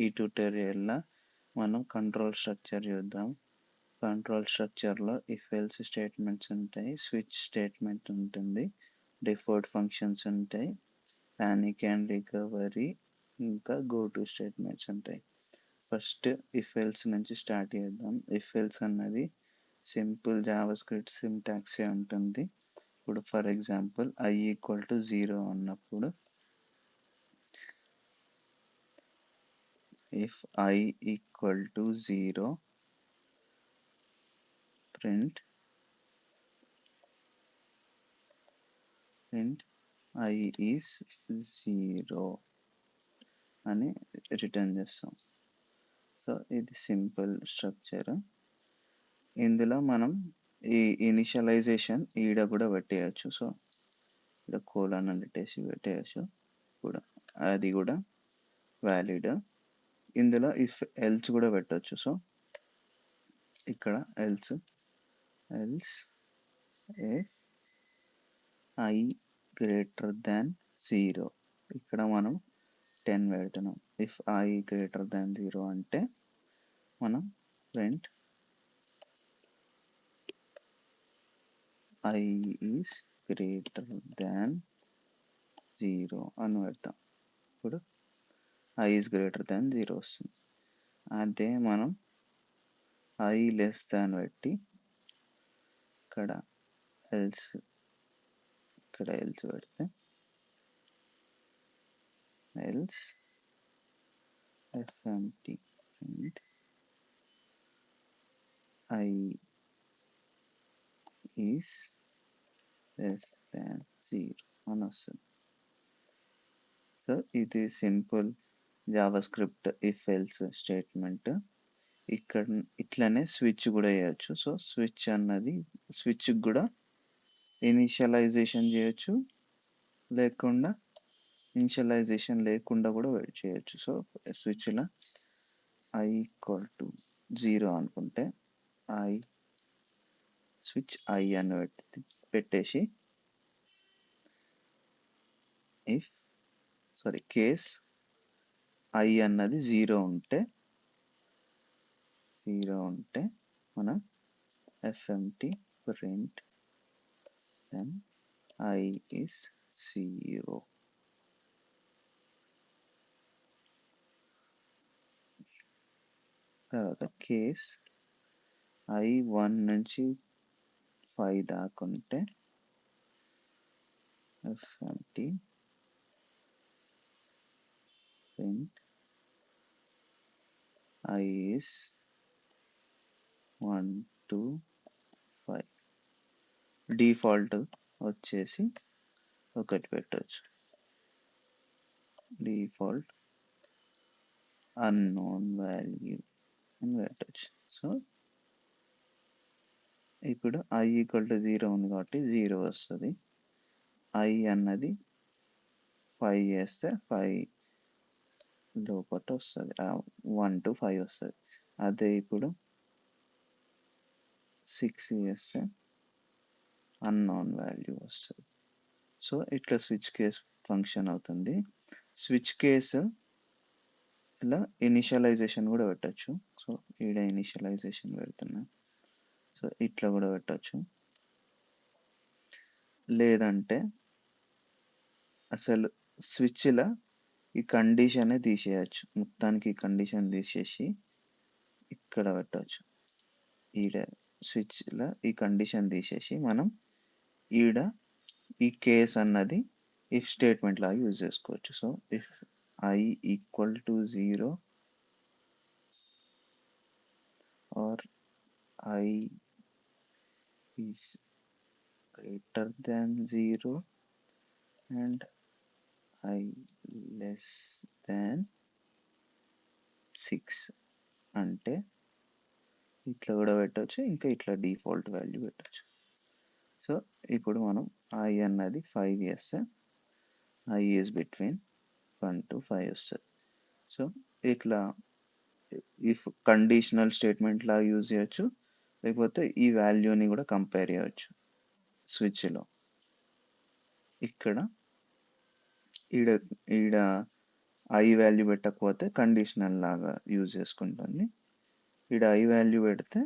ఈ ట్యూటోరియల్లో మనం control structure చూద్దాం. కంట్రోల్ స్ట్రక్చర్లో ఇఫ్ ఎల్స్ స్టేట్మెంట్స్ ఉంటాయి, స్విచ్ స్టేట్మెంట్ ఉంటుంది, డిఫాల్ట్ ఫంక్షన్స్ ఉంటాయి, పానిక్ అండ్ రికవరీ, ఇంకా గో టు స్టేట్మెంట్స్ ఉంటాయి. ఫస్ట్ ఇఫ్ ఎల్స్ నుంచి స్టార్ట్ చేద్దాం. ఇఫ్ ఎల్స్ అన్నది సింపుల్ జావా స్క్రిప్ట్ సింటాక్సే ఉంటుంది. ఇప్పుడు for example i equal to 0 అన్నప్పుడు if I equal to 0, print I is 0 అని రిటర్న్ చేస్తాం. సో ఇది సింపుల్ స్ట్రక్చర్. ఇందులో మనం ఈ ఇనిషియలైజేషన్ ఈడ కూడా పెట్టేయచ్చు. సో ఇక్కడ కోలన్ అని పెట్టేయచ్చు కూడా, అది కూడా వ్యాలిడ్. ఇందులో ఇఫ్ ఎల్స్ కూడా పెట్టచ్చు. సో ఇక్కడ else A I greater than 0, ఇక్కడ మనం 10 పెడుతున్నాం. ఇఫ్ I గ్రేటర్ దాన్ 0 అంటే మనం print I is greater than 0 అని పెడతాం. ఇప్పుడు I ఈస్ గ్రేటర్ దాన్ 0 వస్తుంది. అదే మనం I లెస్ దాన్ పెట్టి ఇక్కడ ఎల్స్ పెడితే else fmt print I is less than 0 అని వస్తుంది. సో ఇది simple Java script if else statement. ఇక్కడ ఇట్లనే స్విచ్ కూడా చేయొచ్చు. సో స్విచ్ కూడా ఇనిషియలైజేషన్ చేయొచ్చు, ఇనిషియలైజేషన్ లేకుండా కూడా వెయిట్ చేయొచ్చు. సో స్విచ్లో I ఈక్వల్ టు 0 అనుకుంటే స్విచ్ I అని పెట్టేసి కేస్ I అన్నది 0 ఉంటే మనం fmt print then I is 0. తర్వాత కేస్ I 1 నుంచి 5 దాకా ఉంటే fmt print I is 1 to 5. Default వచ్చేసి ఒకటి పెట్టవచ్చు, డిఫాల్ట్ అన్నోన్ వాల్యూ అని పెట్టచ్చు. సో ఇప్పుడు I ఈక్వల్ టు 0 ఉంది కాబట్టి 0 వస్తుంది. I అన్నది 5 చేస్తే 5 లోపల వస్తుంది, 1 to 5 వస్తుంది. అదే ఇప్పుడు 6 చేస్తే అన్నోన్ వాల్యూ వస్తుంది. సో ఇట్లా స్విచ్ కేస్ ఫంక్షన్ అవుతుంది. స్విచ్ కేసు ఇలా ఇనిషియలైజేషన్ కూడా పెట్టచ్చు. సో ఈడ ఇనిషియలైజేషన్ పెడుతున్నా. సో ఇట్లా కూడా పెట్టచ్చు. లేదంటే అసలు స్విచ్లో ఈ కండిషనే తీసేయచ్చు. మొత్తానికి ఈ కండిషన్ తీసేసి ఇక్కడ పెట్టచ్చు. ఈడ స్విచ్లో ఈ కండిషన్ తీసేసి మనం ఈడ ఈ కేస్ అన్నది ఇఫ్ స్టేట్మెంట్ లాగా యూజ్ చేసుకోవచ్చు. So if I equal to 0 or I is greater than 0 and I less than 6 అంటే ఇట్లా కూడా పెట్టవచ్చు, ఇంకా ఇట్లా డిఫాల్ట్ వాల్యూ పెట్టచ్చు. సో ఇప్పుడు మనం I అన్నది 5 చేస్తే I ఈజ్ బిట్వీన్ 1 to 5 వస్తుంది. సో ఇట్లా ఇఫ్ కండిషనల్ స్టేట్మెంట్ లాగా యూజ్ చేయొచ్చు, లేకపోతే ఈ వాల్యూని కూడా కంపేర్ చేయొచ్చు స్విచ్లో. ఇక్కడ ఈడ ఐ వాల్యూ పెట్టకపోతే కండిషనల్ లాగా యూజ్ చేసుకుంటుంది. ఇక్కడ ఐ వాల్యూ పెడితే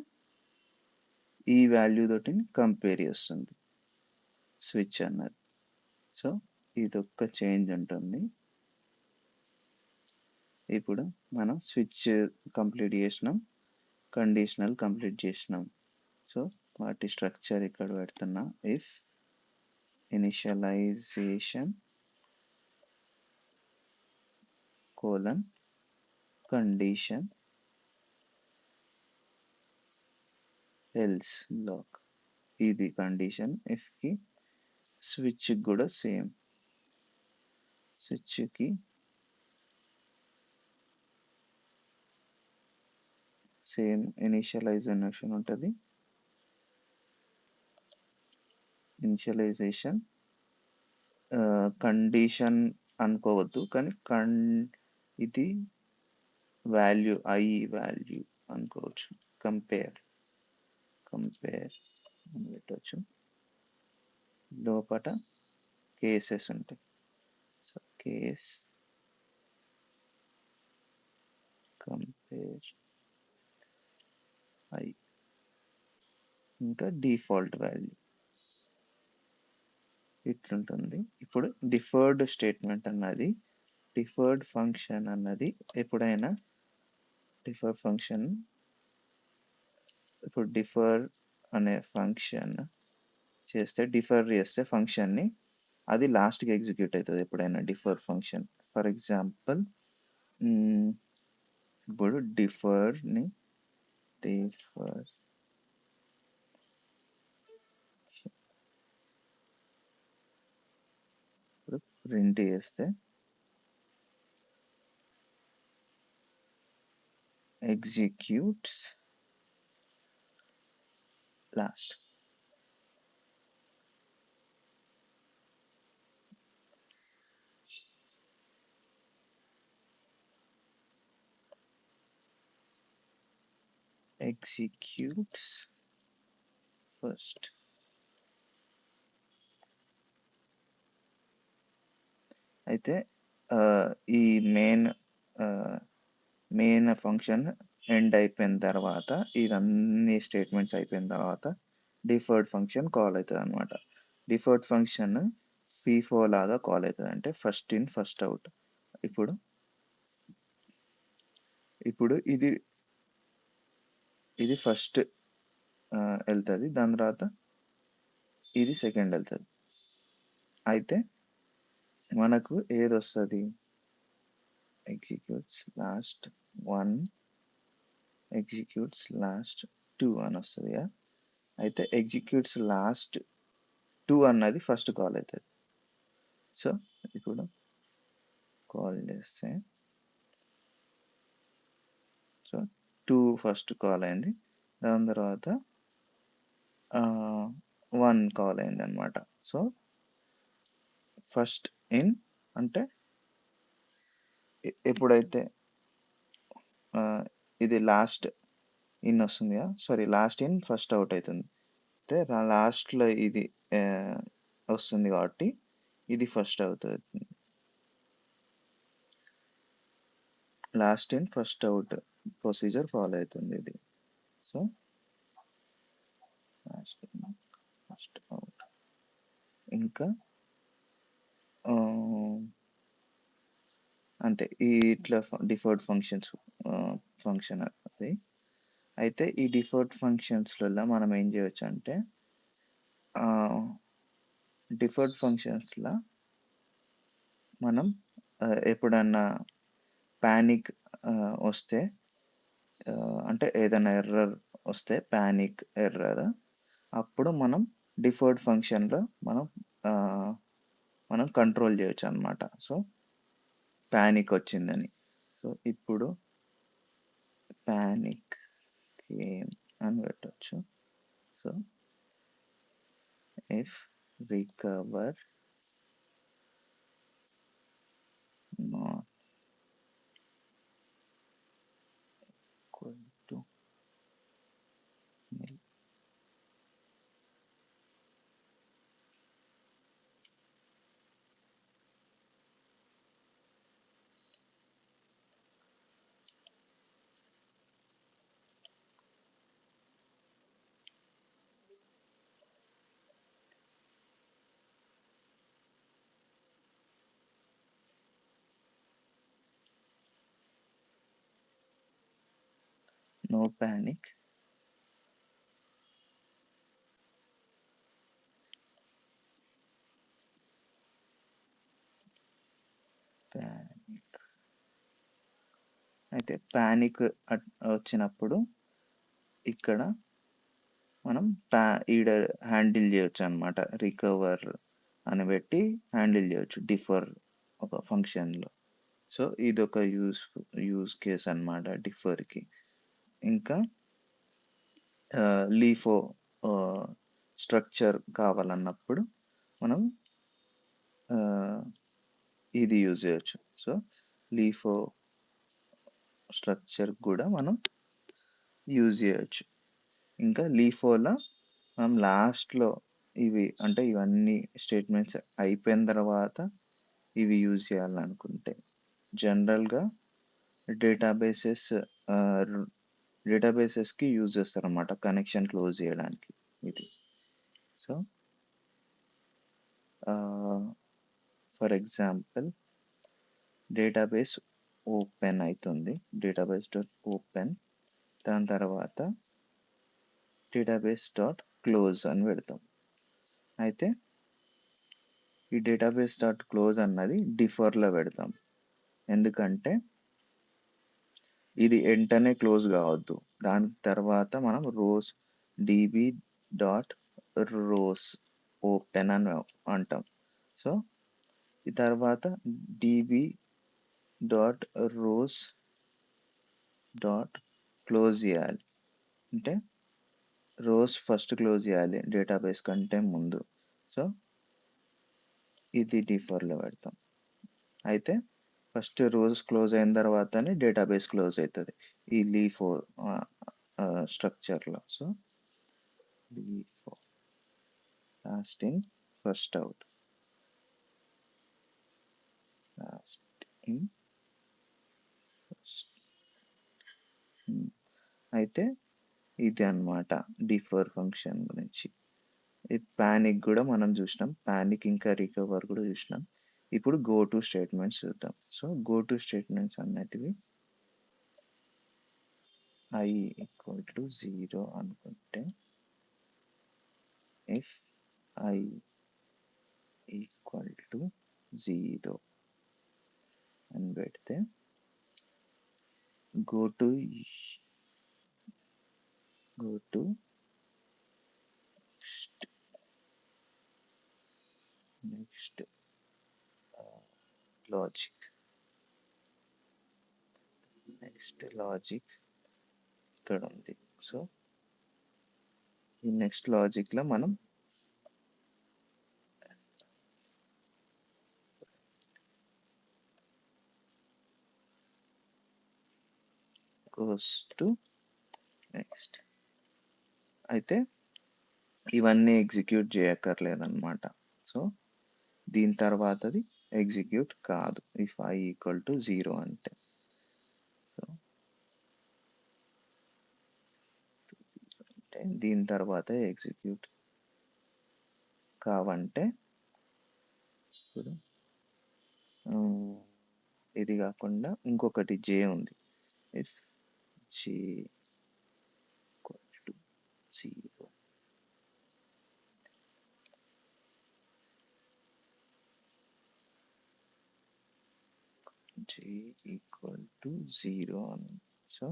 ఈ వాల్యూ తోటి కంపేర్ చేస్తుంది స్విచ్ అన్నది. సో ఇదొక్క చేంజ్ ఉంటుంది. ఇప్పుడు మనం స్విచ్ కంప్లీట్ చేసినాం, కండిషనల్ కంప్లీట్ చేసినాం. సో వాటి స్ట్రక్చర్ ఇక్కడ పెడుతున్నా. If initialization colon condition else block, ఇది కండిషన్. ఇఫ్ కి స్విచ్ కూడా సేమ్, స్విచ్ కి సేమ్ ఇనిషియలైజేషన్ ఉంటుంది. ఇనిషియలైజేషన్ కండిషన్ అనుకోవద్దు, కానీ ఇది వాల్యూ ఐ వాల్యూ అనుకోవచ్చు. కంపేర్ అని పెట్టవచ్చు. లోపల కేసెస్ ఉంటాయి. సో కేస్ కంపేర్ ఐ, ఇంకా డిఫాల్ట్ వాల్యూ ఇట్లుంటుంది. ఇప్పుడు డిఫర్డ్ స్టేట్మెంట్ అన్నది, డిఫర్డ్ ఫంక్షన్ అన్నది ఎప్పుడైనా డిఫర్ ఫంక్షన్, ఇప్పుడు డిఫర్ అనే ఫంక్షన్ డిఫర్ చేస్తే ఫంక్షన్ని అది లాస్ట్కి ఎగ్జిక్యూట్ అవుతుంది ఎప్పుడైనా డిఫర్ ఫంక్షన్. ఫర్ ఎగ్జాంపుల్ ఇప్పుడు డిఫర్ ప్రింట్ చేస్తే ఎగ్జిక్యూట్స్ లాస్ట్. Executes first. అయితే ఈ మెయిన్ ఫంక్షన్ ఎండ్ అయిపోయిన తర్వాత, ఇదన్నీ స్టేట్మెంట్స్ అయిపోయిన తర్వాత డిఫర్డ్ ఫంక్షన్ కాల్ అవుతుంది అనమాట. డిఫర్డ్ ఫంక్షన్ ఫీఫో లాగా కాల్ అవుతుంది, అంటే ఫస్ట్ ఇన్ ఫస్ట్ అవుట్. ఇప్పుడు ఇది ఫస్ట్ వెళ్తుంది, దాని తర్వాత ఇది సెకండ్ వెళ్తుంది. అయితే మనకు ఏది వస్తుంది, ఎగ్జిక్యూట్స్ లాస్ట్ 1 ఎగ్జిక్యూట్స్ లాస్ట్ 2 అని వస్తుంది. అయితే ఎగ్జిక్యూట్స్ లాస్ట్ 2 అన్నది ఫస్ట్ కాల్ అవుతుంది. సో ఇప్పుడు కాల్ చేస్తే, సో 2 ఫస్ట్ కాల్ అయింది, దాని తర్వాత 1 కాల్ అయింది అనమాట. సో ఫస్ట్ ఇన్ అంటే ఎప్పుడైతే ఇది లాస్ట్ ఇన్ వస్తుంది, sorry last in first out అవుతుంది. అంటే లాస్ట్లో ఇది వస్తుంది కాబట్టి ఇది ఫస్ట్ అవుతుంది. Last in first out procedure follow అవుతుంది ఇది. So last in first out. ఇంకా అంతే, ఈ ఇట్లా డిఫర్డ్ ఫంక్షన్ అది. అయితే ఈ డిఫర్డ్ ఫంక్షన్స్లలో మనం ఏం చేయవచ్చు అంటే, డిఫర్డ్ ఫంక్షన్స్లో మనం ఎప్పుడన్నా ప్యానిక్ వస్తే, అంటే ఏదైనా ఎర్రర్ వస్తే ప్యానిక్ ఎర్రర్, అప్పుడు మనం డిఫర్డ్ ఫంక్షన్లో మనం కంట్రోల్ చేయొచ్చు అనమాట. సో ప్యానిక్ వచ్చిందని, సో ఇప్పుడు ప్యానిక్ కేమ్ అని పెట్టచ్చు. So if recover not equal to nil, no panic. Panic అయితే ప్యానిక్ వచ్చినప్పుడు ఇక్కడ మనం ఈడ హ్యాండిల్ చేయొచ్చు అనమాట. రికవర్ అని పెట్టి హ్యాండిల్ చేయొచ్చు డిఫర్ ఒక ఫంక్షన్లో. సో ఇదొక యూజ్ కేస్ అనమాట డిఫర్కి. ఇంకా లీఫో స్ట్రక్చర్ కావాలన్నప్పుడు మనం ఇది యూజ్ చేయొచ్చు. సో లీఫో స్ట్రక్చర్ కూడా మనం యూజ్ చేయొచ్చు. ఇంకా లీఫోలో మనం లాస్ట్లో ఇవి అంటే ఇవన్నీ స్టేట్మెంట్స్ అయిపోయిన తర్వాత ఇవి యూజ్ చేయాలనుకుంటే జనరల్గా డేటాబేసెస్కి యూజ్ చేస్తారన్నమాట కనెక్షన్ క్లోజ్ చేయడానికి ఇది. So for example database open అవుతుంది, డేటాబేస్ డాట్ ఓపెన్, దాని తర్వాత డేటాబేస్ డాట్ క్లోజ్ అని పెడతాం. అయితే ఈ డేటాబేస్ డాట్ క్లోజ్ అన్నది డిఫర్లో పెడతాం, ఎందుకంటే ఇది వెంటనే క్లోజ్ కావద్దు. దాని తర్వాత మనం rows DB dot rows open అని అంటాం. సో ఈ తర్వాత DB dot rows dot close చేయాలి, అంటే రోస్ ఫస్ట్ క్లోజ్ చేయాలి డేటాబేస్ కంటే ముందు. సో ఇది డిఫర్లో పెడతాం. అయితే ఫస్ట్ రోస్ క్లోజ్ అయిన తర్వాతనే డేటాబేస్ క్లోజ్ అవుతుంది ఈ లీఫో స్ట్రక్చర్లో. So LIFO last in first out, last in first. అయితే ఇది అన్నమాట డిఫర్ ఫంక్షన్ గురించి. ఈ ప్యానిక్ కూడా మనం చూసినాం, ప్యానిక్ ఇంకా రికవర్ కూడా చూసినాం. ఇప్పుడు గో టు స్టేట్మెంట్స్ చూద్దాం. సో గో టు స్టేట్మెంట్స్ అన్నటివి i ఈక్వల్ టు 0 అనుకుంటే ఇఫ్ i ఈక్వల్ టు 0 అని పెడితే గో టు నెక్స్ట్ లాజిక్ ఇక్కడ ఉంది. సో ఈ నెక్స్ట్ లాజిక్ లో మనం goes to నెక్స్ట్. అయితే ఇవన్నీ ఎగ్జిక్యూట్ చేయక్కర్లేదన్నమాట. సో దీని తర్వాతది ఎగ్జిక్యూట్ కాదు ఇఫ్ i ఈక్వల్ టు 0 అంటే. సో అంటే దీని తర్వాత ఎగ్జిక్యూట్ కావంటే ఇప్పుడు ఇది కాకుండా ఇంకొకటి జే ఉంది. If J equal to 0 j equal to 0 అని. సో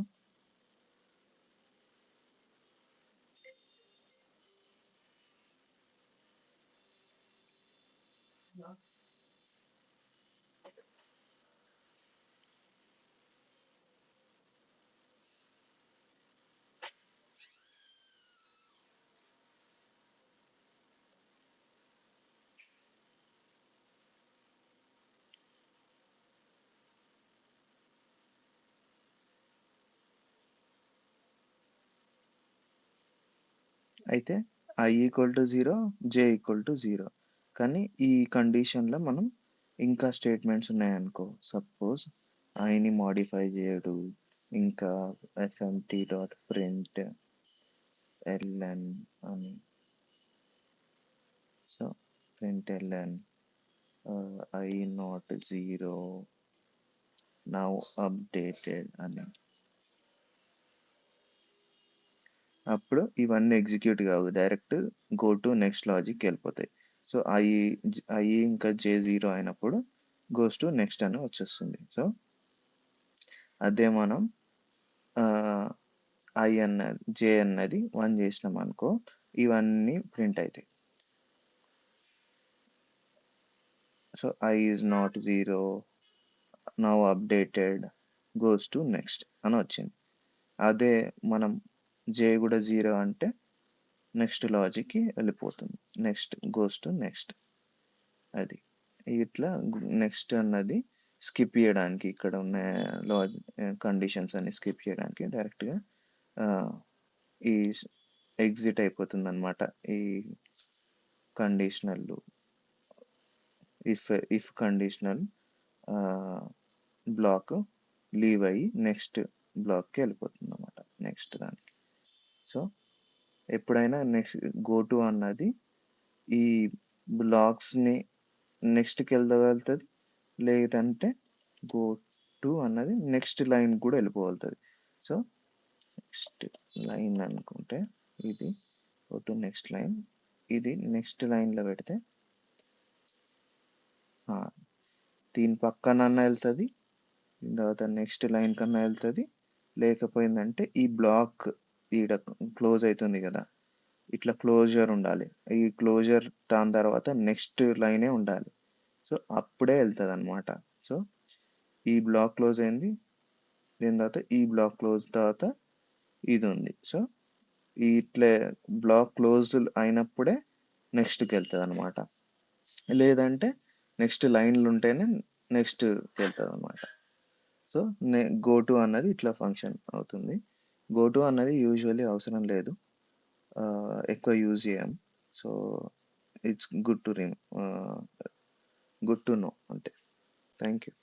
అయితే i equal to 0, j equal to 0. కానీ ఈ కండిషన్లో మనం ఇంకా స్టేట్మెంట్స్ ఉన్నాయనుకో, సపోజ్ ఐని మాడిఫై చేయడు, ఇంకా fmt డాట్ ప్రింట్ ln అని. So print ln i not 0 now updated అని. అప్పుడు ఇవన్నీ ఎగ్జిక్యూట్ కావు, direct go to next logic వెళ్ళిపోతాయి. సో ఐ ఇంకా జే జీరో అయినప్పుడు గోస్ టు నెక్స్ట్ అని వచ్చేస్తుంది. సో అదే మనం ఐ అన్నది జే అన్నది 1 చేసినాం అనుకో, ఇవన్నీ ప్రింట్ అవుతాయి. So I is not zero, now updated, goes to next అని వచ్చింది. అదే మనం జే కూడా జీరో అంటే నెక్స్ట్ లాజిక్కి వెళ్ళిపోతుంది, నెక్స్ట్ గోస్ టు నెక్స్ట్. అది ఇట్లా నెక్స్ట్ అన్నది స్కిప్ చేయడానికి, ఇక్కడ ఉన్న కండిషన్స్ అన్ని స్కిప్ చేయడానికి డైరెక్ట్గా ఈ ఎగ్జిట్ అయిపోతుంది అనమాట. ఈ conditional if conditional block leave అయ్యి నెక్స్ట్ బ్లాక్కి వెళ్ళిపోతుంది అనమాట, నెక్స్ట్ దానికి. సో ఎప్పుడైనా నెక్స్ట్ గో టు అన్నది ఈ బ్లాక్స్ని నెక్స్ట్కి వెళ్ళగలుగుతుంది, లేదంటే గో టు అన్నది నెక్స్ట్ లైన్ కూడా వెళ్ళిపోగలుగుతుంది. సో నెక్స్ట్ లైన్ అనుకుంటే ఇది గో టు నెక్స్ట్ లైన్, ఇది నెక్స్ట్ లైన్లో పెడితే దీని పక్కనన్నా వెళ్తుంది, దీని తర్వాత నెక్స్ట్ లైన్ కన్నా వెళ్తుంది. లేకపోయిందంటే ఈ బ్లాక్ ఈడ క్లోజ్ అవుతుంది కదా, ఇట్లా క్లోజర్ ఉండాలి, ఈ క్లోజర్ దాని తర్వాత నెక్స్ట్ లైనే ఉండాలి. సో అప్పుడే వెళ్తుంది అనమాట. సో ఈ బ్లాక్ క్లోజ్ అయింది, దీని తర్వాత ఈ బ్లాక్ క్లోజ్ తర్వాత ఇది ఉంది. సో ఇట్లా బ్లాక్ క్లోజ్ అయినప్పుడే నెక్స్ట్కి వెళ్తుంది అనమాట. లేదంటే నెక్స్ట్ లైన్లు ఉంటేనే నెక్స్ట్కి వెళ్తుంది అనమాట. సో గో టు అన్నది ఇట్లా ఫంక్షన్ అవుతుంది. గో టు అన్నది యూజువల్లీ అవసరం లేదు, ఎక్కువ యూజ్ చేయం. So it's good to know అంతే. Thank you.